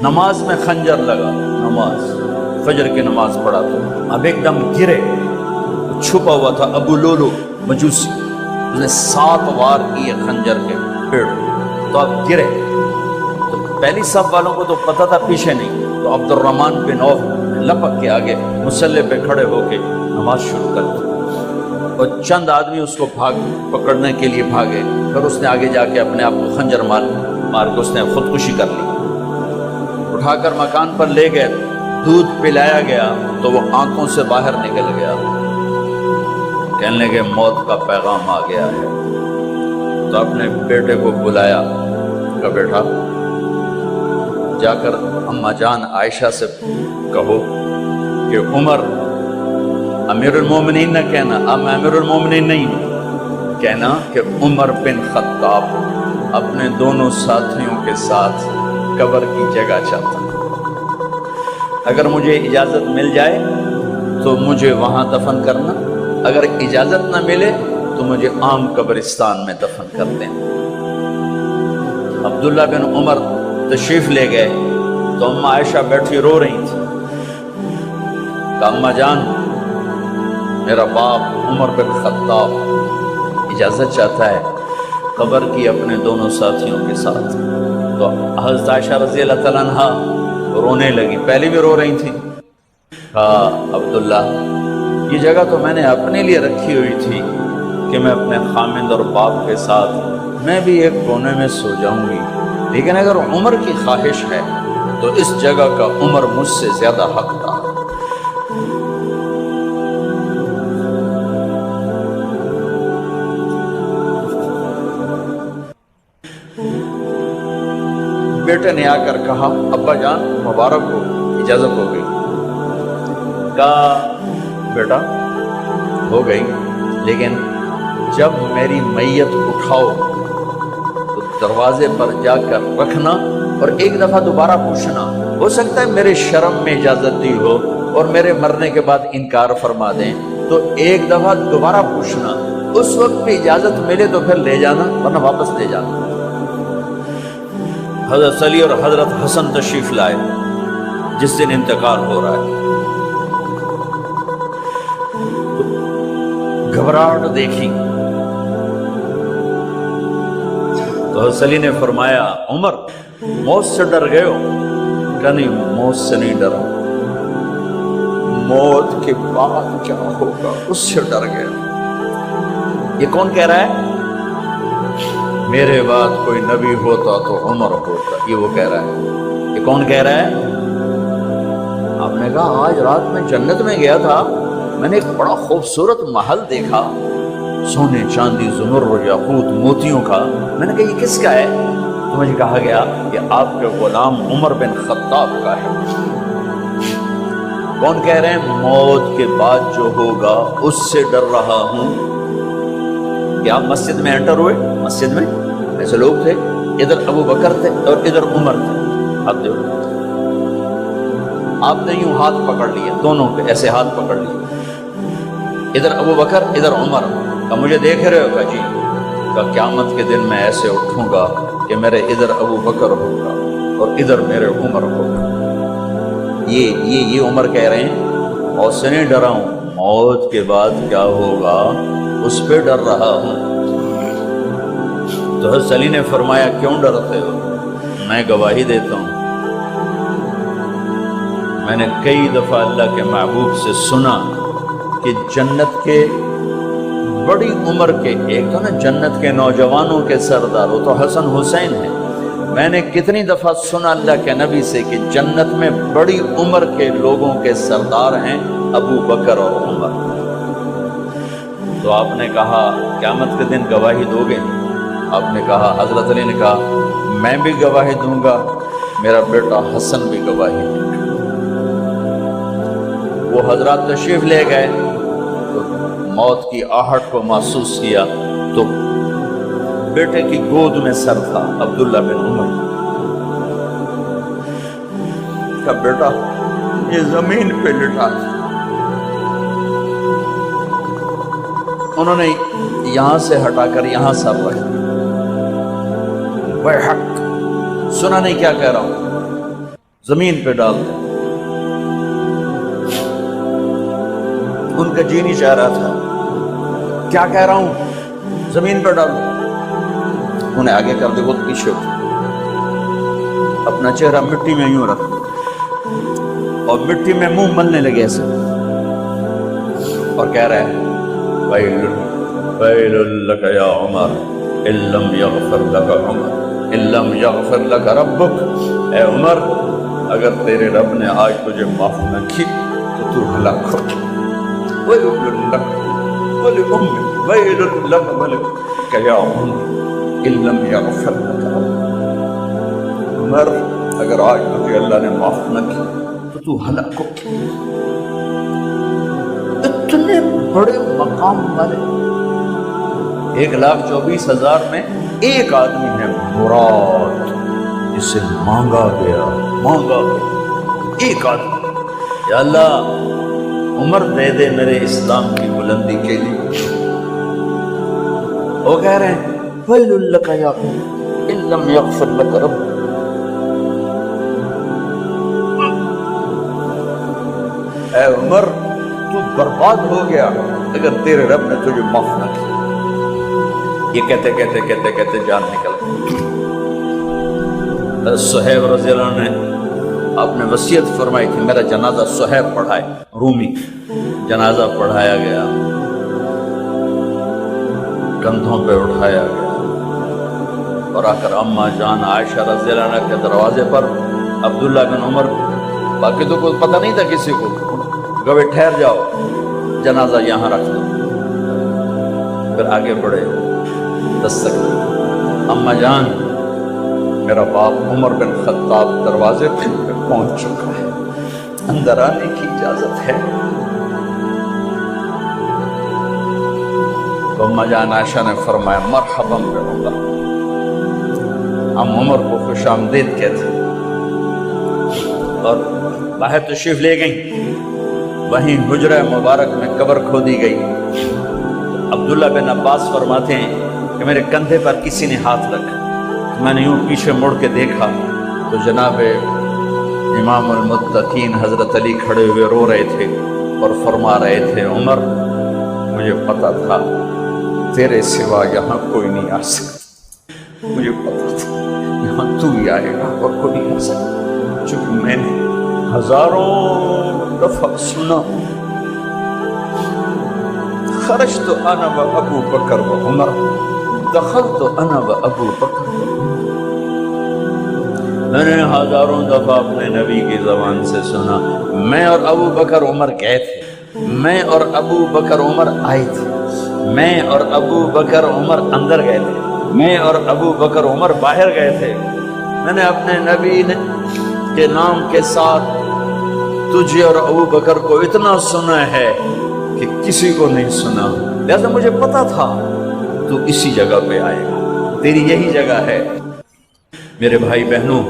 نماز میں خنجر لگا، نماز فجر کی نماز پڑھا تو اب ایک دم گرے، چھپا ہوا تھا ابو لولو مجوسی، اس نے 7 وار کیے خنجر کے پیڑ، تو اب گرے تو پہلی صف والوں کو تو پتہ تھا پیچھے نہیں، تو عبد الرحمن بن عوف لپک کے آگے مصلی پہ کھڑے ہو کے نماز شروع کر دی، اور چند آدمی اس کو پکڑنے کے لیے بھاگے، پھر اس نے آگے جا کے اپنے آپ کو خنجر مار کے اس نے خودکشی کر لی، اٹھا کر مکان پر لے گئے، دودھ پلایا گیا تو وہ آنکھوں سے باہر نکل گیا، کہنے لگے موت کا پیغام آ گیا ہے، تو اپنے بیٹے کو بلایا، کہا بیٹا جا کر اماں جان عائشہ سے کہو کہ عمر امیر المومنین نہ کہنا، اب میں امیر المومنین نہیں ہوں، کہنا کہ عمر بن خطاب اپنے دونوں ساتھیوں کے ساتھ قبر کی جگہ چاہتا ہوں، اگر مجھے اجازت مل جائے تو مجھے وہاں دفن کرنا، اگر اجازت نہ ملے تو مجھے عام قبرستان میں دفن کر دیں۔ عبداللہ بن عمر تشریف لے گئے تو اماں عائشہ بیٹھی رو رہی تھی، کہ اماں جان میرا باپ عمر بن خطاب اجازت چاہتا ہے قبر کی اپنے دونوں ساتھیوں کے ساتھ، تو حضرت عائشہ رضی اللہ تعالیٰ عنہ رونے لگی، پہلے بھی رو رہی تھی، کہا عبداللہ یہ جگہ تو میں نے اپنے لیے رکھی ہوئی تھی کہ میں اپنے خامند اور باپ کے ساتھ میں بھی ایک کونے میں سو جاؤں گی، لیکن اگر عمر کی خواہش ہے تو اس جگہ کا عمر مجھ سے زیادہ حقدار۔ بیٹے نے آ کر کہا ابا جان مبارک ہو، اجازت ہو گئی، کہا بیٹا ہو گئی، لیکن جب میری میت اٹھاؤ تو دروازے پر جا کر رکھنا اور ایک دفعہ دوبارہ پوچھنا، ہو سکتا ہے میرے شرم میں اجازت دی ہو اور میرے مرنے کے بعد انکار فرما دیں، تو ایک دفعہ دوبارہ پوچھنا، اس وقت بھی اجازت ملے تو پھر لے جانا ورنہ واپس لے جانا۔ حضرت علی اور حضرت حسن تشریف لائے جس دن انتقال ہو رہا ہے، گھبراہٹ دیکھی تو حضرت علی نے فرمایا عمر موت سے ڈر گئے ہو؟ کہ نہیں موت سے نہیں ڈرا، موت کے بعد کیا ہوگا اس سے ڈر گیا۔ یہ کون کہہ رہا ہے؟ میرے بعد کوئی نبی ہوتا تو عمر ہوتا، یہ وہ کہہ رہا ہے۔ یہ کون کہہ رہا ہے؟ آپ نے کہا آج رات میں جنت میں گیا تھا، میں نے ایک بڑا خوبصورت محل دیکھا، سونے چاندی زمرد یاقوت موتیوں کا، میں نے کہا یہ کس کا ہے؟ تو مجھے کہا گیا کہ آپ کے غلام عمر بن خطاب کا ہے۔ کون کہہ رہے ہیں؟ موت کے بعد جو ہوگا اس سے ڈر رہا ہوں۔ کہ آپ مسجد میں انٹر ہوئے، مسجد میں ایسے لوگ تھے، ادھر ابو بکر تھے اور ادھر عمر تھے، ہاتھ دو، آپ نے یوں ہاتھ پکڑ لیے، دونوں کے ایسے ہاتھ پکڑ لیے، ادھر ابو بکر ادھر عمر، کہ مجھے دیکھ رہے ہو؟ کہ جی، کہ قیامت کے دن میں ایسے اٹھوں گا کہ میرے ادھر ابو بکر ہوگا اور ادھر میرے عمر ہوگا۔ یہ عمر کہہ رہے ہیں اور سے نہیں ڈرا ہوں، موت کے بعد کیا ہوگا اس پہ ڈر رہا ہوں۔ تو حضرت علی نے فرمایا کیوں ڈرتے ہو؟ میں گواہی دیتا ہوں، میں نے کئی دفعہ اللہ کے محبوب سے سنا کہ جنت کے بڑی عمر کے، ایک تو نا جنت کے نوجوانوں کے سردار، وہ تو حسن حسین ہیں، میں نے کتنی دفعہ سنا اللہ کے نبی سے کہ جنت میں بڑی عمر کے لوگوں کے سردار ہیں ابو بکر اور عمر۔ تو آپ نے کہا قیامت کے دن گواہی دو گے؟ آپ نے کہا، حضرت علی نے کہا میں بھی گواہی دوں گا، میرا بیٹا حسن بھی گواہی دے گا۔ وہ حضرات تشریف لے گئے تو موت کی آہٹ کو محسوس کیا تو بیٹے کی گود میں سر تھا عبداللہ بن عمر کا، بیٹا یہ زمین پہ لٹا تھا۔ انہوں نے یہاں سے ہٹا کر یہاں سر رکھا، وہ حق سنا نہیں کیا کہہ رہا ہوں، زمین پہ ڈال دیں. ان کا جی نہیں چاہ رہا تھا. کیا کہہ رہا ہوں؟ زمین پہ ڈالو. انہیں آگے کر دے، خود پیچھے اٹھ، اپنا چہرہ مٹی میں یوں رکھ اور مٹی میں منہ ملنے لگے ایسے، اور کہہ رہا ہے ویل ویل لک یا عمر ان لم یغفر لک عمر ان لم یغفر لک ربک. اے عمر، اگر تیرے رب نے آج تجھے معاف نہ کی تو ہلاک ہو. ویل لک ولأمک ویل لک ولک یا عمر ان لم یغفر لک ربک. عمر، اگر آج تجھے اللہ نے معاف نہ کی تو ہلاک ہو. اتنے بڑے مقام والے 1,24,000 میں ایک آدمی ہے مراد جسے مانگا گیا ایک آدمی. یا اللہ، عمر دے دے میرے اسلام کی بلندی کے لیے. وہ کہہ رہے ہیں ویل لک یا عمر ان لم یغفر لک رب. اے عمر، تو برباد ہو گیا اگر تیرے رب نے تجھے معاف نہ کیا. یہ کہتے کہتے کہتے کہتے جان نکل گئی. صہیب رضی اللہ عنہ نے آپ نے وصیت فرمائی تھی میرا جنازہ صہیب پڑھائے. رومی جنازہ پڑھایا گیا، کندھوں پہ اٹھایا گیا، اور آ کر اماں جان عائشہ رضی اللہ عنہ کے دروازے پر عبداللہ بن عمر، باقی تو کوئی پتہ نہیں تھا کسی کو، گوے ٹھہر جاؤ، جنازہ یہاں رکھ دو. پھر آگے بڑھے، دستک دی. اماں جان، میرا باپ عمر بن خطاب دروازے پہ پہنچ چکا ہے، اندر آنے کی اجازت ہے. تو اماں جان عائشہ نے فرمایا مرحبا بعمر. ہم عمر کو خوش آمدید کہتے اور باہر تشریف لے گئیں. وہیں حجرہ مبارک میں قبر کھودی گئی. عبداللہ بن عباس فرماتے ہیں کہ میرے کندھے پر کسی نے ہاتھ رکھا. میں نے یوں پیچھے مڑ کے دیکھا تو جناب امام المتقین حضرت علی کھڑے ہوئے رو رہے تھے اور فرما رہے تھے عمر، مجھے پتا تھا تیرے سوا یہاں کوئی نہیں آ سکتا. مجھے پتا تھا یہاں تو ہی آئے گا اور کوئی نہیں آ سکتا، چونکہ میں نے ہزاروں دفعہ سنا خرجت انا و ابو بکر و عمر دخلت انا و ابو بکر و عمر. میں نے ہزاروں دفعہ اپنے نبی کی زبان سے سنا میں اور ابو بکر عمر گئے تھے، میں اور ابو بکر عمر آئے تھے، میں اور ابو بکر عمر اندر گئے تھے، میں اور ابو بکر عمر باہر گئے تھے. میں نے اپنے نبی کے نام کے ساتھ تجھے اور ابو بکر کو اتنا سنا ہے کہ کسی کو نہیں سنا، لہذا مجھے پتا تھا تو اسی جگہ پہ آئے گا، تیری یہی جگہ ہے. میرے بھائی بہنوں،